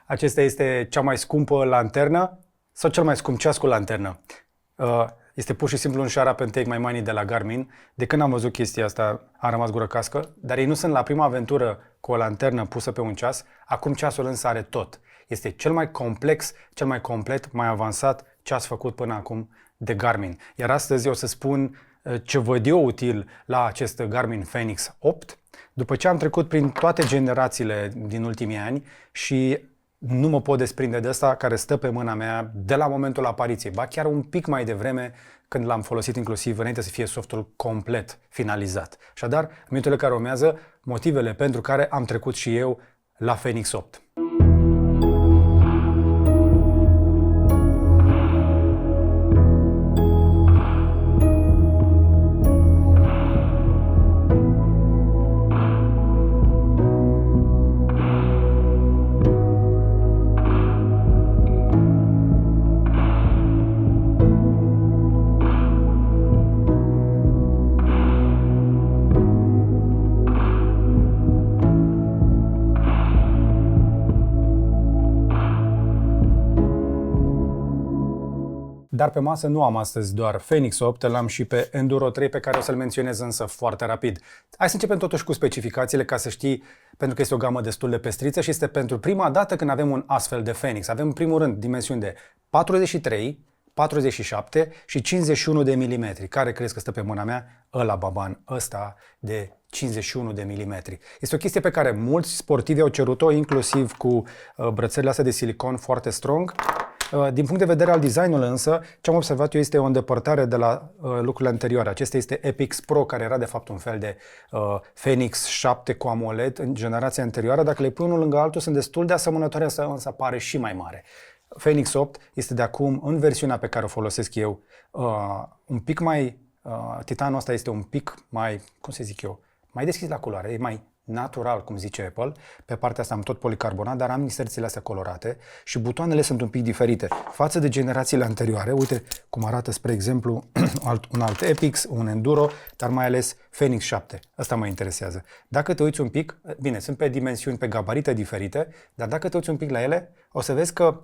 Acesta este cea mai scumpă lanternă sau cel mai scump ceas cu lanternă? Este pur și simplu un shut up and take my money de la Garmin. De când am văzut chestia asta, am rămas gură cască, dar ei nu sunt la prima aventură cu o lanternă pusă pe un ceas. Acum ceasul însă are tot. Este cel mai complex, cel mai complet, mai avansat ceas făcut până acum de Garmin. Iar astăzi o să spun ce văd eu util la acest Garmin Fenix 8, după ce am trecut prin toate generațiile din ultimii ani și nu mă pot desprinde de ăsta care stă pe mâna mea de la momentul apariției, ba chiar un pic mai devreme când l-am folosit inclusiv înainte să fie softul complet finalizat. Așadar, în minutele care urmează, motivele pentru care am trecut și eu la Fenix 8. Dar pe masă nu am astăzi doar Fenix 8, l-am și pe Enduro 3, pe care o să-l menționez însă foarte rapid. Hai să începem totuși cu specificațiile, ca să știi, pentru că este o gamă destul de pestriță și este pentru prima dată când avem un astfel de Fenix. Avem în primul rând dimensiuni de 43, 47 și 51 de milimetri. Care crezi că stă pe mâna mea? Ăla baban, ăsta de 51 de milimetri. Este o chestie pe care mulți sportivi au cerut-o, inclusiv cu brățările astea de silicon foarte strong. Din punct de vedere al designului însă, ce am observat eu este o îndepărtare de la lucrurile anterioare. Acesta este Epix Pro, care era de fapt un fel de Fenix 7 cu AMOLED în generația anterioară. Dacă le pui unul lângă altul, sunt destul de asemănătoare, însă pare și mai mare. Fenix 8 este de acum, în versiunea pe care o folosesc eu, un pic mai... titanul ăsta este un pic mai, cum să zic eu, mai deschis la culoare, e mai natural, cum zice Apple. Pe partea asta am tot policarbonat, dar am inserțiile astea colorate și butoanele sunt un pic diferite față de generațiile anterioare. Uite cum arată, spre exemplu, un alt Epix, un Enduro, dar mai ales Fenix 7. Asta mă interesează. Dacă te uiți un pic, bine, sunt pe dimensiuni, pe gabarite diferite, dar dacă te uiți un pic la ele, o să vezi că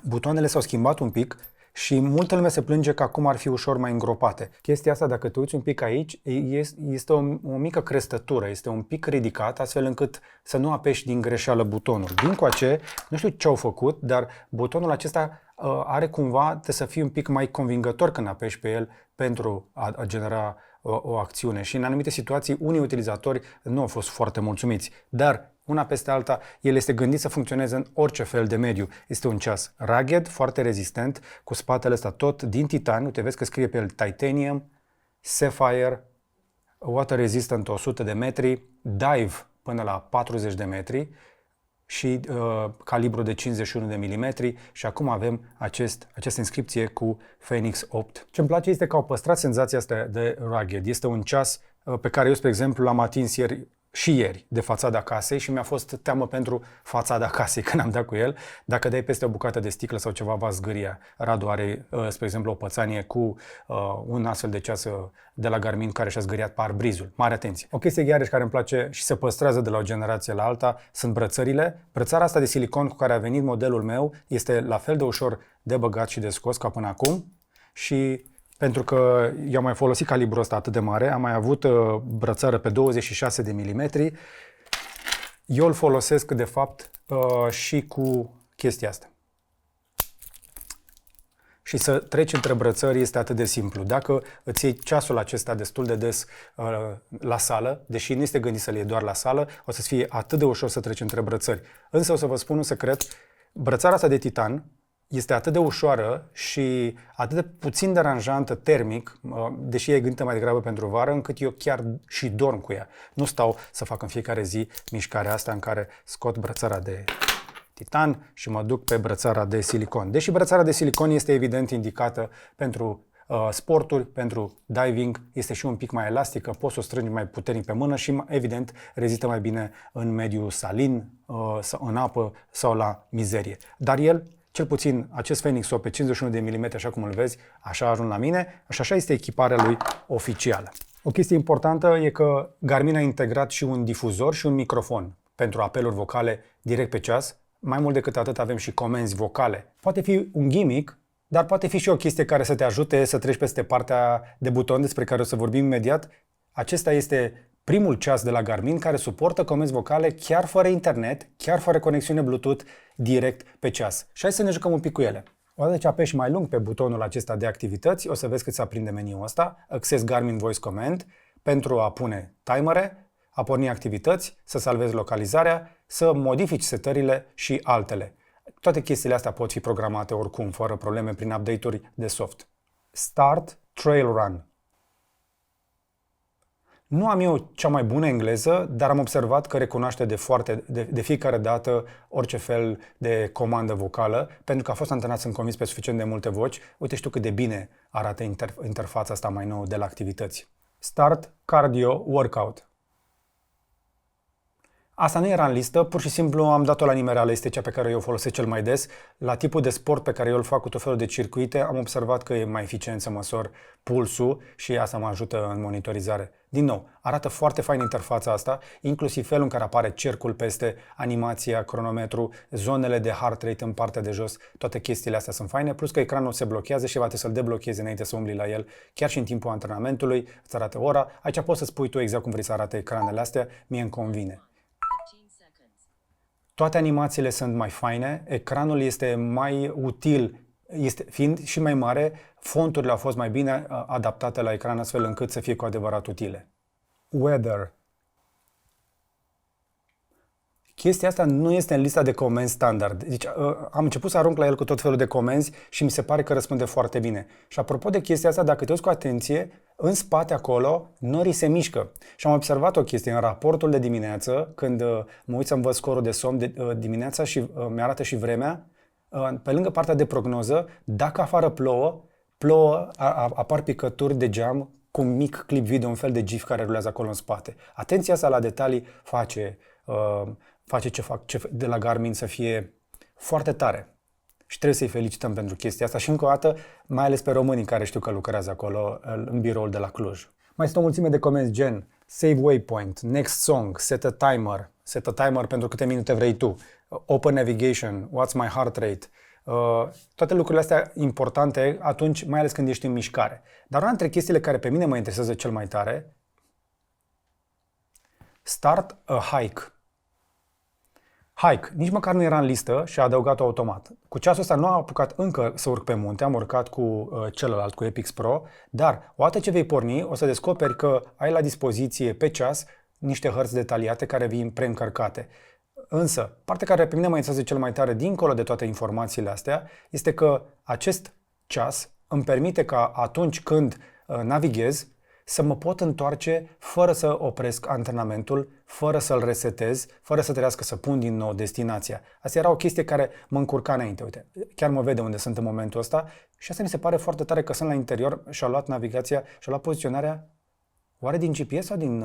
butoanele s-au schimbat un pic și multă lume se plânge că acum ar fi ușor mai îngropate. Chestia asta, dacă te uiți un pic aici, este o mică crestătură, este un pic ridicat, astfel încât să nu apeși din greșeală butonul. Dincoace, nu știu ce au făcut, dar butonul acesta are cumva de să fie un pic mai convingător când apeși pe el pentru a genera o acțiune. Și în anumite situații, unii utilizatori nu au fost foarte mulțumiți. Dar una peste alta, el este gândit să funcționeze în orice fel de mediu. Este un ceas rugged, foarte rezistent, cu spatele ăsta tot din titan. Uite, vezi că scrie pe el Titanium, Sapphire, Water Resistant 100 de metri, Dive până la 40 de metri și calibru de 51 de milimetri și acum avem această inscripție cu Fenix 8. Ce-mi place este că au păstrat senzația asta de rugged. Este un ceas pe care eu, spre exemplu, l-am atins ieri de fațada casei și mi-a fost teamă pentru fațada casei când am dat cu el. Dacă dai peste o bucată de sticlă sau ceva, va zgâria. Radu are, spre exemplu, o pățanie cu un astfel de ceas de la Garmin care și-a zgâriat parbrizul. Mare atenție! O chestie iarăși care îmi place și se păstrează de la o generație la alta sunt brățările. Brățara asta de silicon cu care a venit modelul meu este la fel de ușor de băgat și de scos ca până acum și pentru că eu am mai folosit calibrul ăsta atât de mare, am mai avut brățară pe 26 de milimetri, eu îl folosesc de fapt și cu chestia asta. Și să treci între brățări este atât de simplu. Dacă îți iei ceasul acesta destul de des la sală, deși nu este gândit să-l iei doar la sală, o să-ți fie atât de ușor să treci între brățări. Însă o să vă spun un secret, brățara asta de titan este atât de ușoară și atât de puțin deranjantă termic, deși e gândită mai degrabă pentru vară, încât eu chiar și dorm cu ea. Nu stau să fac în fiecare zi mișcarea asta în care scot brățara de titan și mă duc pe brățara de silicon. Deși brățara de silicon este evident indicată pentru sporturi, pentru diving, este și un pic mai elastică, poți să o strângi mai puternic pe mână și evident rezistă mai bine în mediul salin, în apă sau la mizerie. Dar el, cel puțin acest Fenix 8 pe 51 de mm, așa cum îl vezi, așa a ajuns la mine și așa este echiparea lui oficială. O chestie importantă e că Garmin a integrat și un difuzor și un microfon pentru apeluri vocale direct pe ceas. Mai mult decât atât avem și comenzi vocale. Poate fi un gimmick, dar poate fi și o chestie care să te ajute să treci peste partea de buton despre care o să vorbim imediat. Acesta este primul ceas de la Garmin care suportă comenzi vocale chiar fără internet, chiar fără conexiune Bluetooth direct pe ceas. Și hai să ne jucăm un pic cu ele. Odată ce apeși mai lung pe butonul acesta de activități, o să vezi că se aprinde meniul ăsta, Access Garmin Voice Command, pentru a pune timere, a porni activități, să salvezi localizarea, să modifici setările și altele. Toate chestiile astea pot fi programate oricum, fără probleme, prin update-uri de soft. Start Trail Run. Nu am eu cea mai bună engleză, dar am observat că recunoaște de fiecare dată orice fel de comandă vocală, pentru că a fost antrenat, sunt convins, pe suficient de multe voci. Uite și tu cât de bine arată interfața asta mai nouă de la activități. Start Cardio Workout. Asta nu era în listă, pur și simplu am dat-o la nimereală, este cea pe care eu o folosesc cel mai des. La tipul de sport pe care eu îl fac cu tot felul de circuite, am observat că e mai eficient să măsor pulsul și asta mă ajută în monitorizare. Din nou, arată foarte fain interfața asta, inclusiv felul în care apare cercul peste animația, cronometru, zonele de heart rate în partea de jos, toate chestiile astea sunt faine, plus că ecranul se blochează și va trebui să-l deblochezi înainte să umbli la el, chiar și în timpul antrenamentului, îți arată ora. Aici poți să spui tu exact cum vrei să arate ecranele astea, mie îmi convine. Toate animațiile sunt mai faine, ecranul este mai util, fiind și mai mare, fonturile au fost mai bine adaptate la ecran astfel încât să fie cu adevărat utile. Weather. Chestia asta nu este în lista de comenzi standard. Deci am început să arunc la el cu tot felul de comenzi și mi se pare că răspunde foarte bine. Și apropo de chestia asta, dacă te uiți cu atenție, în spate acolo, norii se mișcă. Și am observat o chestie în raportul de dimineață, când mă uit să-mi văd scorul de somn dimineața și mi-arată și vremea, pe lângă partea de prognoză, dacă afară plouă, apar picături de geam cu un mic clip video, un fel de GIF care rulează acolo în spate. Atenția asta la detalii face de la Garmin să fie foarte tare. Și trebuie să-i felicităm pentru chestia asta și încă o dată, mai ales pe românii care știu că lucrează acolo în biroul de la Cluj. Mai sunt o mulțime de comenzi gen Save Waypoint, Next Song, Set a Timer pentru câte minute vrei tu, Open Navigation, What's My Heart Rate, toate lucrurile astea importante atunci, mai ales când ești în mișcare. Dar una dintre chestiile care pe mine mă interesează cel mai tare, Start a Hike. Hike, nici măcar nu era în listă și a adăugat-o automat. Cu ceasul ăsta nu am apucat încă să urc pe munte, am urcat cu celălalt, cu Epix Pro, dar odată ce vei porni, o să descoperi că ai la dispoziție pe ceas niște hărți detaliate care vin preîncărcate. Însă, partea care pe mine mă interesează cel mai tare, dincolo de toate informațiile astea, este că acest ceas îmi permite ca atunci când navighez, să mă pot întoarce fără să opresc antrenamentul, fără să-l resetez, fără să trebuiască să pun din nou destinația. Asta era o chestie care mă încurca înainte. Uite, chiar mă vede unde sunt în momentul ăsta și asta mi se pare foarte tare că sunt la interior și-a luat navigația, și-a luat poziționarea oare din GPS sau din...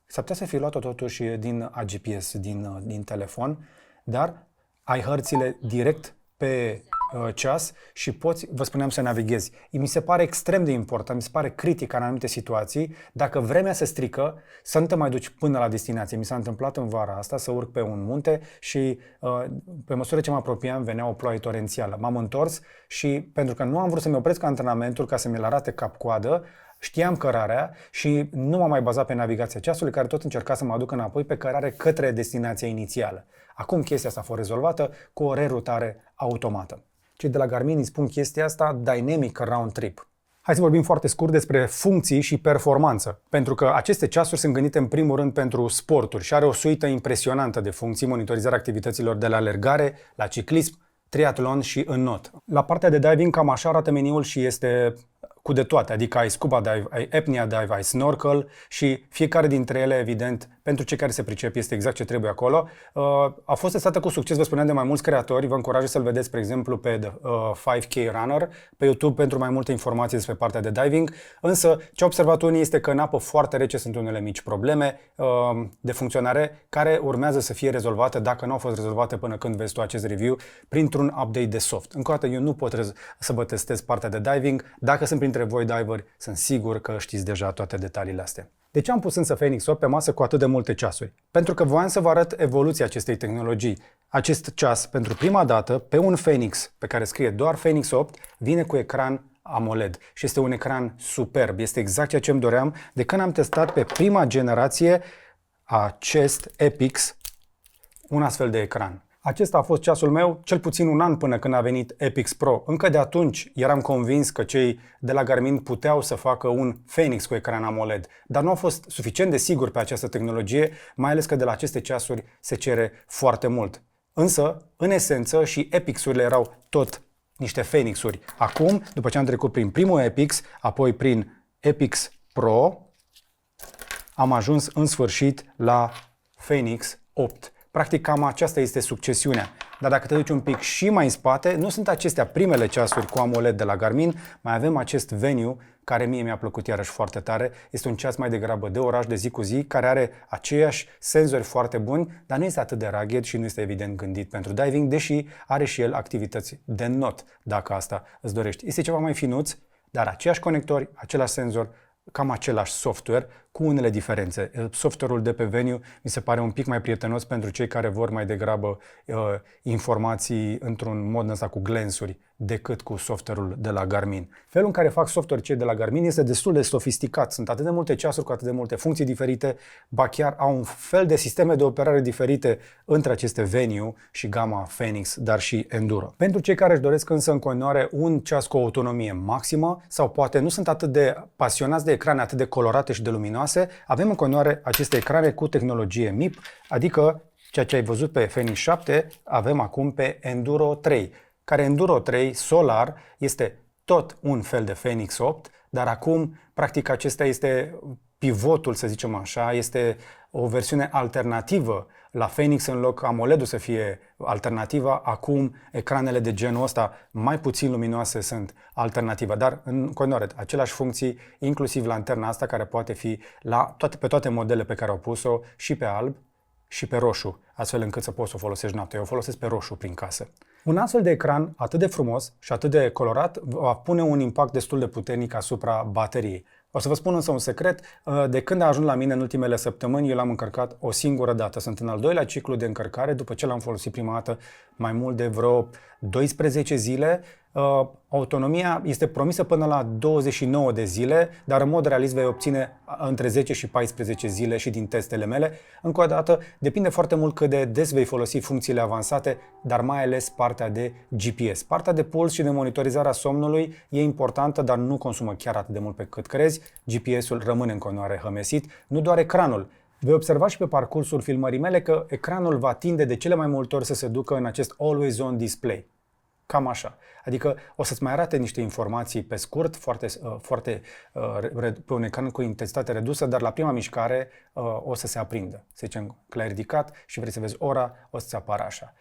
S-ar putea să fi luat-o totuși din AGPS, din telefon, dar ai hărțile direct pe ceas și poți, vă spuneam, să navighezi. Mi se pare extrem de important, mi se pare critic în anumite situații, dacă vremea se strică, să nu te mai duci până la destinație. Mi s-a întâmplat în vara asta să urc pe un munte și pe măsură ce mă apropiam venea o ploaie torențială. M-am întors și pentru că nu am vrut să-mi opresc antrenamentul ca să mi-l arate cap-coadă, știam cărarea și nu m-am mai bazat pe navigația ceasului, care tot încerca să mă aducă înapoi pe cărare către destinația inițială. Acum chestia asta a fost rezolvată cu o rerutare automată. Cei de la Garmin îi spun chestia asta Dynamic Round Trip. Hai să vorbim foarte scurt despre funcții și performanță, pentru că aceste ceasuri sunt gândite în primul rând pentru sporturi și are o suită impresionantă de funcții, monitorizarea activităților de la alergare, la ciclism, triatlon și înnot. La partea de diving cam așa arată meniul și este cu de toate, adică ai scuba dive, ai apnea dive, ai snorkel și fiecare dintre ele, evident, pentru cei care se pricep, este exact ce trebuie acolo. A fost testată cu succes, vă spuneam, de mai mulți creatori, vă încurajez să-l vedeți, spre exemplu, pe 5K Runner, pe YouTube pentru mai multe informații despre partea de diving, însă ce au observat unii este că în apă foarte rece sunt unele mici probleme de funcționare care urmează să fie rezolvate, dacă nu au fost rezolvate până când vezi tu acest review, printr-un update de soft. Încă o dată, eu nu pot să vă testez partea de diving, dacă sunt printre voi diveri, sunt sigur că știți deja toate detaliile astea. De ce am pus însă Phoenix 8 pe masă cu atât de multe ceasuri? Pentru că voiam să vă arăt evoluția acestei tehnologii. Acest ceas, pentru prima dată, pe un Phoenix, pe care scrie doar Phoenix 8, vine cu ecran AMOLED și este un ecran superb. Este exact ceea ce îmi doream de când am testat pe prima generație acest Epix, un astfel de ecran. Acesta a fost ceasul meu cel puțin un an până când a venit Epix Pro. Încă de atunci eram convins că cei de la Garmin puteau să facă un Phoenix cu ecran AMOLED, dar nu au fost suficient de sigur pe această tehnologie, mai ales că de la aceste ceasuri se cere foarte mult. Însă, în esență, și Epix-urile erau tot niște Phoenix-uri. Acum, după ce am trecut prin primul Epix, apoi prin Epix Pro, am ajuns în sfârșit la Phoenix 8. Practic, cam aceasta este succesiunea. Dar dacă te duci un pic și mai în spate, nu sunt acestea primele ceasuri cu AMOLED de la Garmin, mai avem acest Venue, care mie mi-a plăcut iarăși foarte tare. Este un ceas mai degrabă de oraș, de zi cu zi, care are aceiași senzori foarte buni, dar nu este atât de rugged și nu este evident gândit pentru diving, deși are și el activități de not, dacă asta îți dorești. Este ceva mai finuț, dar aceiași conectori, același senzor, cam același software, cu unele diferențe. Software-ul de pe Venue mi se pare un pic mai prietenos pentru cei care vor mai degrabă informații într-un mod ăsta cu glensuri decât cu software-ul de la Garmin. Felul în care fac software cei de la Garmin este destul de sofisticat. Sunt atât de multe ceasuri cu atât de multe funcții diferite, ba chiar au un fel de sisteme de operare diferite între aceste Venue și gama Phoenix, dar și Enduro. Pentru cei care își doresc însă în continuare un ceas cu autonomie maximă sau poate nu sunt atât de pasionați de ecrane atât de colorate și de luminoase, avem în continuare aceste ecrane cu tehnologie MIP, adică ceea ce ai văzut pe Phoenix 7, avem acum pe Enduro 3, care Enduro 3 Solar este tot un fel de Phoenix 8, dar acum, practic, acesta este pivotul, să zicem așa, este o versiune alternativă la Phoenix, în loc AMOLED-ul să fie alternativa, acum ecranele de genul ăsta mai puțin luminoase sunt alternativa, dar în continuare aceleași funcții, inclusiv lanterna asta care poate fi pe toate modelele pe care au pus-o, și pe alb și pe roșu, astfel încât să poți să o folosești noaptea. Eu o folosesc pe roșu prin casă. Un astfel de ecran atât de frumos și atât de colorat va pune un impact destul de puternic asupra bateriei. O să vă spun însă un secret, de când a ajuns la mine în ultimele săptămâni, eu l-am încărcat o singură dată. Sunt în al doilea ciclu de încărcare, după ce l-am folosit prima dată mai mult de vreo 12 zile. Autonomia este promisă până la 29 de zile, dar în mod realist vei obține între 10 și 14 zile și din testele mele. Încă o dată, depinde foarte mult cât de des vei folosi funcțiile avansate, dar mai ales partea de GPS. Partea de puls și de monitorizarea somnului e importantă, dar nu consumă chiar atât de mult pe cât crezi. GPS-ul rămâne în continuare hămesit, nu doar ecranul. Vei observa și pe parcursul filmării mele că ecranul va tinde de cele mai multe ori să se ducă în acest Always On Display. Cam așa. Adică o să-ți mai arate niște informații pe scurt, pe un ecran cu intensitate redusă, dar la prima mișcare o să se aprindă. Să zicem că l-ai ridicat și vrei să vezi ora, o să-ți apară așa.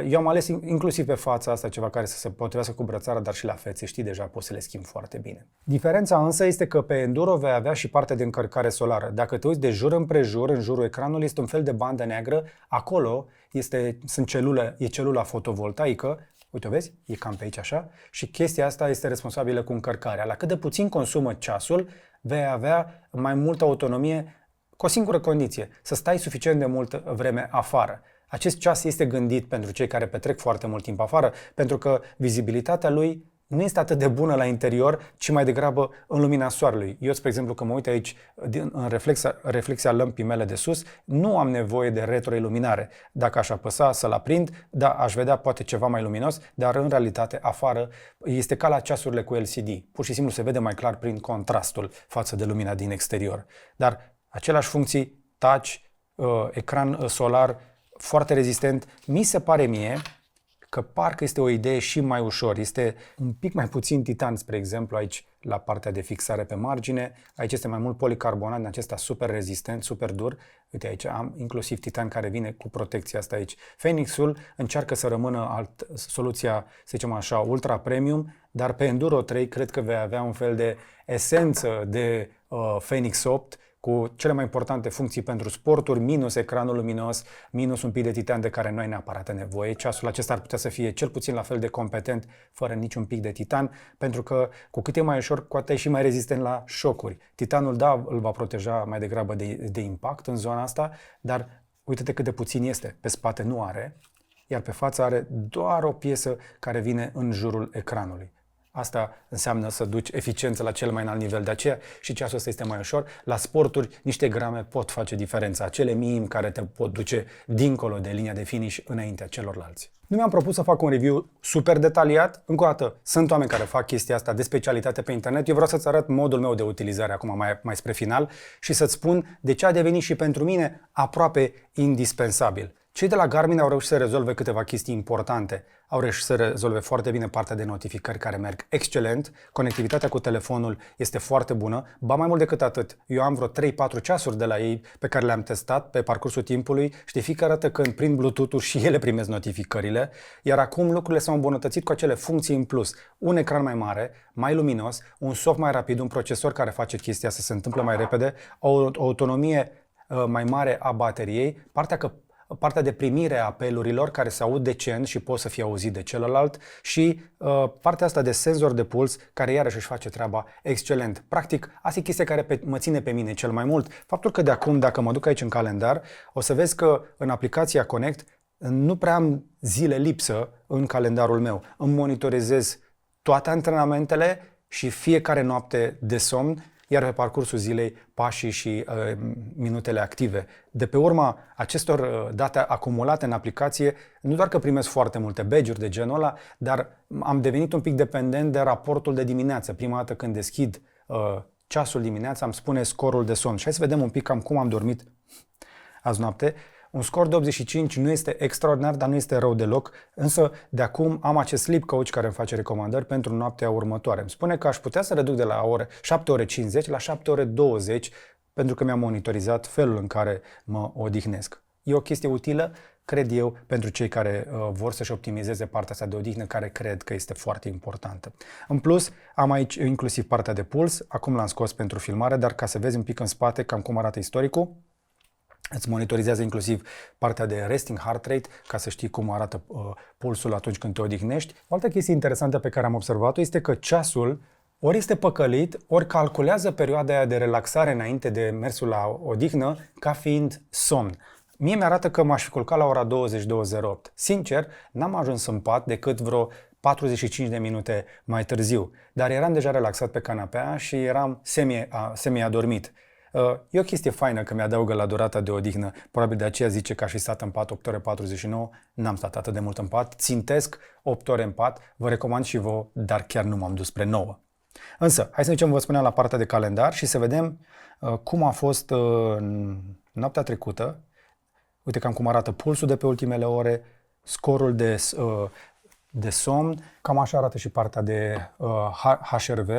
Eu am ales inclusiv pe fața asta ceva care să se potrivească cu brățara, dar și la fețe, știi, deja poți să le schimbi foarte bine. Diferența însă este că pe Enduro vei avea și partea de încărcare solară. Dacă te uiți de jur împrejur, în jurul ecranului este un fel de bandă neagră, acolo e celula fotovoltaică. Uite, o vezi? E cam pe aici așa. Și chestia asta este responsabilă cu încărcarea. La cât de puțin consumă ceasul, vei avea mai multă autonomie cu o singură condiție, să stai suficient de multă vreme afară. Acest ceas este gândit pentru cei care petrec foarte mult timp afară, pentru că vizibilitatea lui nu este atât de bună la interior, ci mai degrabă în lumina soarelui. Eu, spre exemplu, că mă uit aici în reflexia lămpii mele de sus, nu am nevoie de retroiluminare. Dacă aș apăsa să-l aprind, da, aș vedea poate ceva mai luminos, dar în realitate afară este ca la ceasurile cu LCD. Pur și simplu se vede mai clar prin contrastul față de lumina din exterior. Dar aceleași funcții, touch, ecran solar, foarte rezistent, mi se pare mie că parcă este o idee și mai ușor. Este un pic mai puțin titan, spre exemplu, aici la partea de fixare pe margine. Aici este mai mult policarbonat, din acesta super rezistent, super dur. Uite, aici am inclusiv titan care vine cu protecția asta aici. Phoenix-ul încearcă să rămână soluția, să zicem așa, ultra premium, dar pe Enduro 3 cred că vei avea un fel de esență de Phoenix 8 cu cele mai importante funcții pentru sporturi, minus ecranul luminos, minus un pic de titan de care nu ai neapărat nevoie. Ceasul acesta ar putea să fie cel puțin la fel de competent, fără niciun pic de titan, pentru că cu cât e mai ușor, cu atât e și mai rezistent la șocuri. Titanul, da, îl va proteja mai degrabă de impact în zona asta, dar uite-te cât de puțin este. Pe spate nu are, iar pe față are doar o piesă care vine în jurul ecranului. Asta înseamnă să duci eficiență la cel mai înalt nivel. De aceea și ceasul ăsta este mai ușor. La sporturi, niște grame pot face diferența. Acele minimi care te pot duce dincolo de linia de finish înaintea celorlalți. Nu mi-am propus să fac un review super detaliat. Încă o dată, sunt oameni care fac chestia asta de specialitate pe internet. Eu vreau să-ți arăt modul meu de utilizare acum mai spre final și să-ți spun de ce a devenit și pentru mine aproape indispensabil. Cei de la Garmin au reușit să rezolve câteva chestii importante. Au reușit să rezolve foarte bine partea de notificări care merg excelent. Conectivitatea cu telefonul este foarte bună. Ba mai mult decât atât, eu am vreo 3-4 ceasuri de la ei pe care le-am testat pe parcursul timpului și de fiecare dată când prind Bluetooth-ul și ele primesc notificările. Iar acum lucrurile s-au îmbunătățit cu acele funcții în plus. Un ecran mai mare, mai luminos, un soft mai rapid, un procesor care face chestia să se întâmple mai repede, o autonomie mai mare a bateriei, partea de primire a apelurilor care se aud decent și pot să fie auzit de celălalt și partea asta de senzor de puls care iarăși își face treaba excelent. Practic, asta e chestia care mă ține pe mine cel mai mult. Faptul că de acum, dacă mă duc aici în calendar, o să vezi că în aplicația Connect nu prea am zile lipsă în calendarul meu. Îmi monitorizez toate antrenamentele și fiecare noapte de somn, iar pe parcursul zilei pașii și minutele active. De pe urma acestor date acumulate în aplicație, nu doar că primesc foarte multe badge-uri de genul ăla, dar am devenit un pic dependent de raportul de dimineață. Prima dată când deschid ceasul dimineața, îmi spune scorul de somn. Și hai să vedem un pic cam cum am dormit azi noapte. Un scor de 85 nu este extraordinar, dar nu este rău deloc, însă de acum am acest sleep coach care îmi face recomandări pentru noaptea următoare. Îmi spune că aș putea să reduc de la 7 ore 50 la 7 ore 20 pentru că mi-am monitorizat felul în care mă odihnesc. E o chestie utilă, cred eu, pentru cei care vor să-și optimizeze partea asta de odihnă, care cred că este foarte importantă. În plus, am aici inclusiv partea de puls, acum l-am scos pentru filmare, dar ca să vezi un pic în spate cam cum arată istoricul, îți monitorizează inclusiv partea de resting heart rate, ca să știi cum arată pulsul atunci când te odihnești. O altă chestie interesantă pe care am observat-o este că ceasul ori este păcălit, ori calculează perioada aia de relaxare înainte de mersul la odihnă ca fiind somn. Mie mi-arată că m-aș fi culcat la ora 20:08. Sincer, n-am ajuns în pat decât vreo 45 de minute mai târziu, dar eram deja relaxat pe canapea și eram semi-adormit. E o chestie faină că mi-adaugă la durata de odihnă. Probabil de aceea zice că aș fi stat în pat 8 ore 49. N-am stat atât de mult în pat. Țintesc 8 ore în pat. Vă recomand și vouă, dar chiar nu m-am dus spre 9. Însă, hai să ne ducem, vă spuneam, la partea de calendar și să vedem cum a fost noaptea trecută. Uite cam cum arată pulsul de pe ultimele ore, scorul de somn. Cam așa arată și partea de HRV.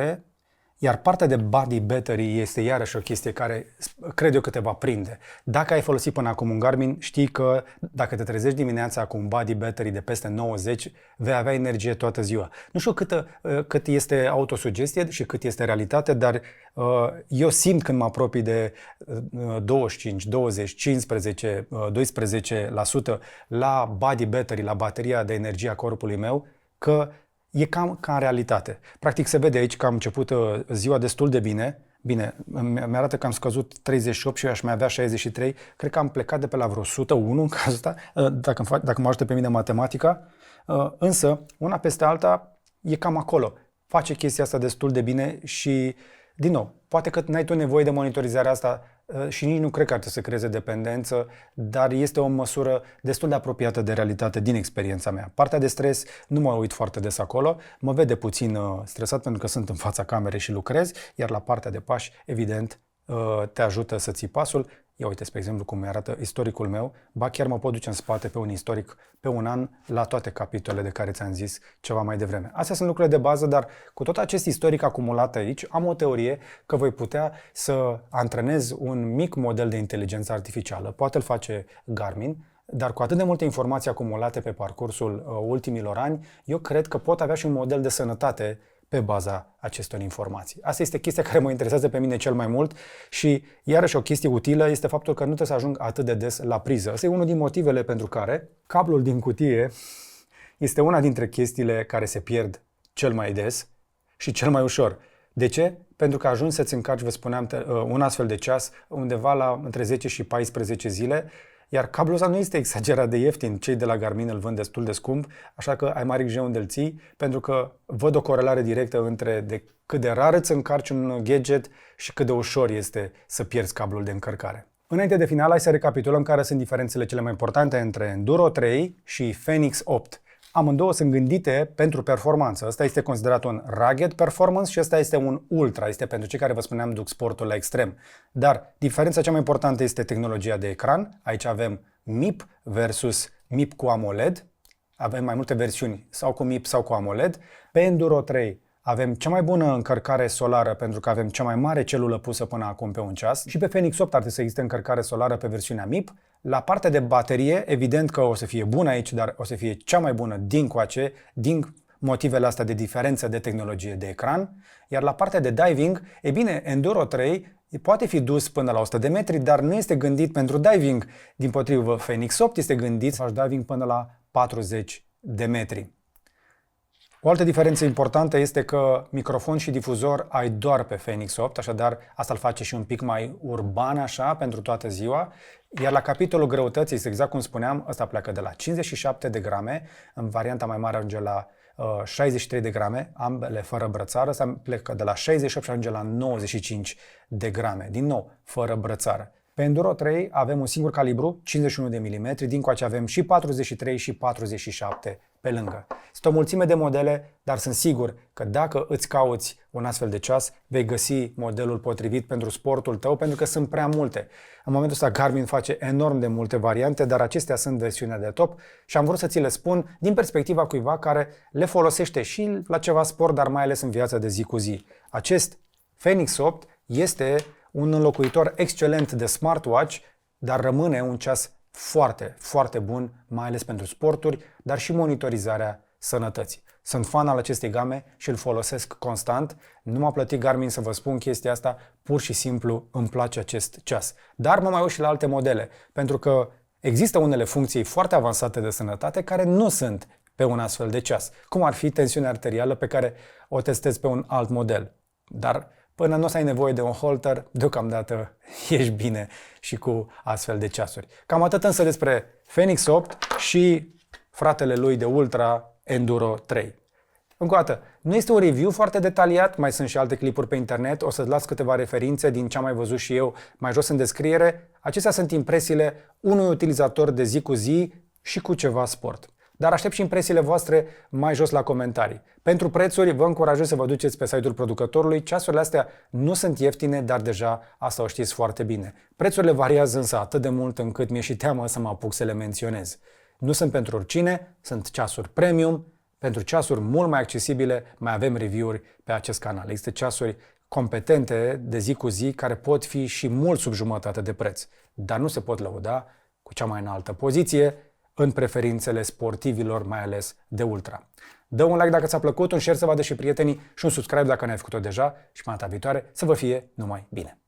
Iar partea de body battery este iarăși o chestie care cred eu că te va prinde. Dacă ai folosit până acum un Garmin, știi că dacă te trezești dimineața cu un body battery de peste 90, vei avea energie toată ziua. Nu știu cât este autosugestie și cât este realitate, dar eu simt când mă apropii de 25, 20, 15, 12% la body battery, la bateria de energie a corpului meu, că e cam ca în realitate. Practic se vede aici că am început ziua destul de bine. Bine, mi-arată că am scăzut 38 și eu aș mai avea 63. Cred că am plecat de pe la vreo 101 în cazul ăsta, dacă mă ajută pe mine matematica. Însă, una peste alta, e cam acolo. Face chestia asta destul de bine și, din nou, poate că n-ai tu nevoie de monitorizarea asta și nici nu cred că ar trebui să creeze dependență, dar este o măsură destul de apropiată de realitate din experiența mea. Partea de stres nu mă uit foarte des acolo, mă vede puțin stresat pentru că sunt în fața camerei și lucrez, iar la partea de pași, evident, te ajută să ții pasul. Ia uite, spre exemplu, cum mi-arată istoricul meu, ba chiar mă pot duce în spate pe un istoric pe un an la toate capitolele de care ți-am zis ceva mai devreme. Astea sunt lucrurile de bază, dar cu tot acest istoric acumulat aici, am o teorie că voi putea să antrenez un mic model de inteligență artificială. Poate îl face Garmin, dar cu atât de multe informații acumulate pe parcursul ultimilor ani, eu cred că pot avea și un model de sănătate pe baza acestor informații. Asta este chestia care mă interesează pe mine cel mai mult și iarăși o chestie utilă este faptul că nu trebuie să ajung atât de des la priză. Asta e unul din motivele pentru care cablul din cutie este una dintre chestiile care se pierd cel mai des și cel mai ușor. De ce? Pentru că ajungi să-ți încarci, vă spuneam, un astfel de ceas undeva la între 10 și 14 zile, iar cablul ăsta nu este exagerat de ieftin. Cei de la Garmin îl vând destul de scump, așa că ai mare grijă unde îl ții, pentru că văd o corelare directă între de cât de rar îți încarci un gadget și cât de ușor este să pierzi cablul de încărcare. Înainte de final, hai să recapitulăm care sunt diferențele cele mai importante între Enduro 3 și Fenix 8. Amândouă sunt gândite pentru performanță. Ăsta este considerat un rugged performance și ăsta este un ultra. Este pentru cei care, vă spuneam, duc sportul la extrem. Dar diferența cea mai importantă este tehnologia de ecran. Aici avem MIP versus MIP cu AMOLED. Avem mai multe versiuni, sau cu MIP sau cu AMOLED. Pe Enduro 3 avem cea mai bună încărcare solară pentru că avem cea mai mare celulă pusă până acum pe un ceas. Și pe Fenix 8 ar trebui să existe încărcare solară pe versiunea MIP. La partea de baterie, evident că o să fie bună aici, dar o să fie cea mai bună dincoace, din motivele astea de diferență de tehnologie de ecran. Iar la partea de diving, e bine, Enduro 3 poate fi dus până la 100 de metri, dar nu este gândit pentru diving. Dimpotrivă, Fenix 8 este gândit să faci diving până la 40 de metri. O altă diferență importantă este că microfon și difuzor ai doar pe Fenix 8, așadar asta îl face și un pic mai urban așa pentru toată ziua. Iar la capitolul greutății, este exact cum spuneam, ăsta pleacă de la 57 de grame, în varianta mai mare ajunge la 63 de grame, ambele fără brățară, ăsta plecă de la 68 și ajunge la 95 de grame, din nou, fără brățară. Pe Enduro 3 avem un singur calibru, 51 de mm, dincoace avem și 43 și 47 pe lângă. Sunt o mulțime de modele, dar sunt sigur că dacă îți cauți un astfel de ceas, vei găsi modelul potrivit pentru sportul tău, pentru că sunt prea multe. În momentul ăsta Garmin face enorm de multe variante, dar acestea sunt versiunea de top și am vrut să ți le spun din perspectiva cuiva care le folosește și la ceva sport, dar mai ales în viața de zi cu zi. Acest Fenix 8 este un înlocuitor excelent de smartwatch, dar rămâne un ceas foarte, foarte bun, mai ales pentru sporturi, dar și monitorizarea sănătății. Sunt fan al acestei game și îl folosesc constant. Nu m-a plătit Garmin să vă spun chestia asta, pur și simplu îmi place acest ceas. Dar mă mai uit și la alte modele, pentru că există unele funcții foarte avansate de sănătate care nu sunt pe un astfel de ceas, cum ar fi tensiunea arterială pe care o testez pe un alt model. Dar până nu o să ai nevoie de un holter, deocamdată ești bine și cu astfel de ceasuri. Cam atât însă despre Fenix 8 și fratele lui de ultra Enduro 3. Încă o dată, nu este un review foarte detaliat, mai sunt și alte clipuri pe internet, o să-ți las câteva referințe din ce am mai văzut și eu mai jos în descriere. Acestea sunt impresiile unui utilizator de zi cu zi și cu ceva sport. Dar aștept și impresiile voastre mai jos la comentarii. Pentru prețuri, vă încurajez să vă duceți pe site-ul producătorului. Ceasurile astea nu sunt ieftine, dar deja asta o știți foarte bine. Prețurile variază însă atât de mult încât mi-e și teamă să mă apuc să le menționez. Nu sunt pentru oricine, sunt ceasuri premium. Pentru ceasuri mult mai accesibile mai avem review-uri pe acest canal. Există ceasuri competente de zi cu zi care pot fi și mult sub jumătate de preț, dar nu se pot lăuda cu cea mai înaltă poziție în preferințele sportivilor, mai ales de ultra. Dă un like dacă ți-a plăcut, un share să vadă și prietenii și un subscribe dacă n-ai făcut-o deja și până data viitoare să vă fie numai bine!